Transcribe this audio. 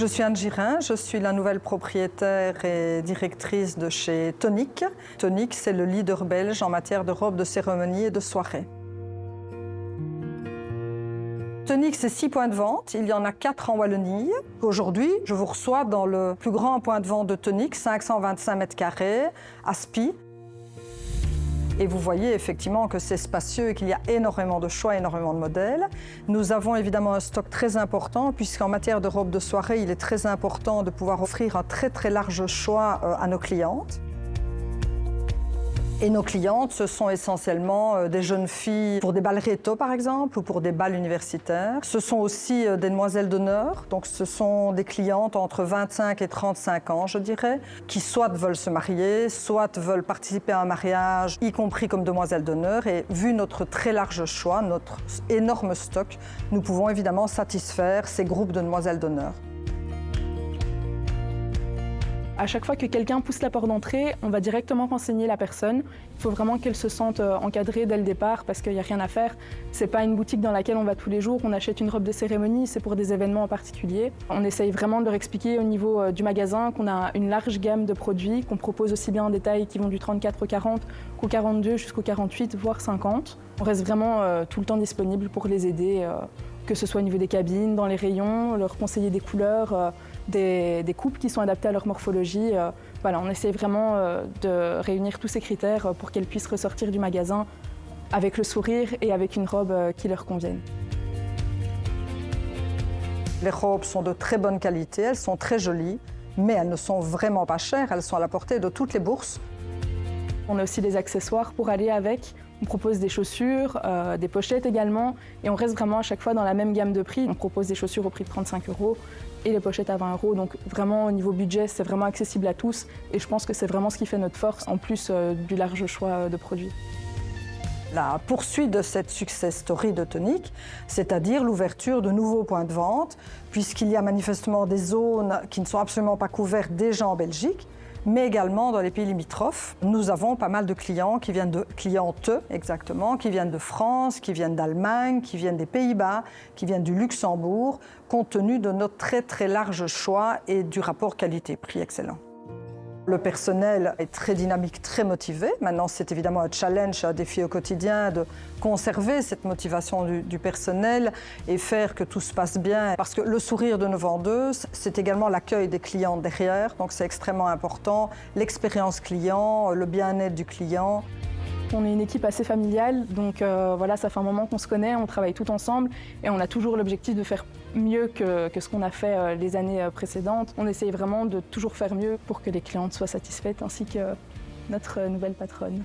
Je suis Anne Girin, je suis la nouvelle propriétaire et directrice de chez Tonic. Tonic, c'est le leader belge en matière de robes de cérémonie et de soirée. Tonic, c'est 6 points de vente. Il y en a 4 en Wallonie. Aujourd'hui, je vous reçois dans le plus grand point de vente de Tonic, 525 mètres carrés, à Spie. Et vous voyez effectivement que c'est spacieux et qu'il y a énormément de choix, énormément de modèles. Nous avons évidemment un stock très important puisqu'en matière de robes de soirée, il est très important de pouvoir offrir un très large choix à nos clientes. Et nos clientes, ce sont essentiellement des jeunes filles pour des bals réto par exemple ou pour des bals universitaires. Ce sont aussi des demoiselles d'honneur, donc ce sont des clientes entre 25 et 35 ans, je dirais, qui soit veulent se marier, soit veulent participer à un mariage, y compris comme demoiselles d'honneur. Et vu notre très large choix, notre énorme stock, nous pouvons évidemment satisfaire ces groupes de demoiselles d'honneur. À chaque fois que quelqu'un pousse la porte d'entrée, on va directement renseigner la personne. Il faut vraiment qu'elle se sente encadrée dès le départ parce qu'il n'y a rien à faire. C'est pas une boutique dans laquelle on va tous les jours, on achète une robe de cérémonie, c'est pour des événements en particulier. On essaye vraiment de leur expliquer au niveau du magasin qu'on a une large gamme de produits, qu'on propose aussi bien en détail qui vont du 34 au 40 qu'au 42 jusqu'au 48, voire 50. On reste vraiment tout le temps disponible pour les aider, que ce soit au niveau des cabines, dans les rayons, leur conseiller des couleurs, des coupes qui sont adaptées à leur morphologie. Voilà, on essaie vraiment de réunir tous ces critères pour qu'elles puissent ressortir du magasin avec le sourire et avec une robe qui leur convienne. Les robes sont de très bonne qualité, elles sont très jolies, mais elles ne sont vraiment pas chères, elles sont à la portée de toutes les bourses. On a aussi des accessoires pour aller avec. On propose des chaussures, des pochettes également, et on reste vraiment à chaque fois dans la même gamme de prix. On propose des chaussures au prix de 35 € et les pochettes à 20 €. Donc vraiment au niveau budget, c'est vraiment accessible à tous, et je pense que c'est vraiment ce qui fait notre force, en plus du large choix de produits. La poursuite de cette success story de Tonic, c'est-à-dire l'ouverture de nouveaux points de vente, puisqu'il y a manifestement des zones qui ne sont absolument pas couvertes déjà en Belgique, mais également dans les pays limitrophes. Nous avons pas mal de clients qui viennent clientes exactement, qui viennent de France, qui viennent d'Allemagne, qui viennent des Pays-Bas, qui viennent du Luxembourg, compte tenu de notre très large choix et du rapport qualité-prix excellent. Le personnel est très dynamique, très motivé. Maintenant, c'est évidemment un challenge, un défi au quotidien de conserver cette motivation du personnel et faire que tout se passe bien. Parce que le sourire de nos vendeuses, c'est également l'accueil des clients derrière, donc c'est extrêmement important. L'expérience client, le bien-être du client. On est une équipe assez familiale, donc voilà, ça fait un moment qu'on se connaît, on travaille tout ensemble et on a toujours l'objectif de faire mieux que ce qu'on a fait les années précédentes. On essaye vraiment de toujours faire mieux pour que les clientes soient satisfaites ainsi que notre nouvelle patronne.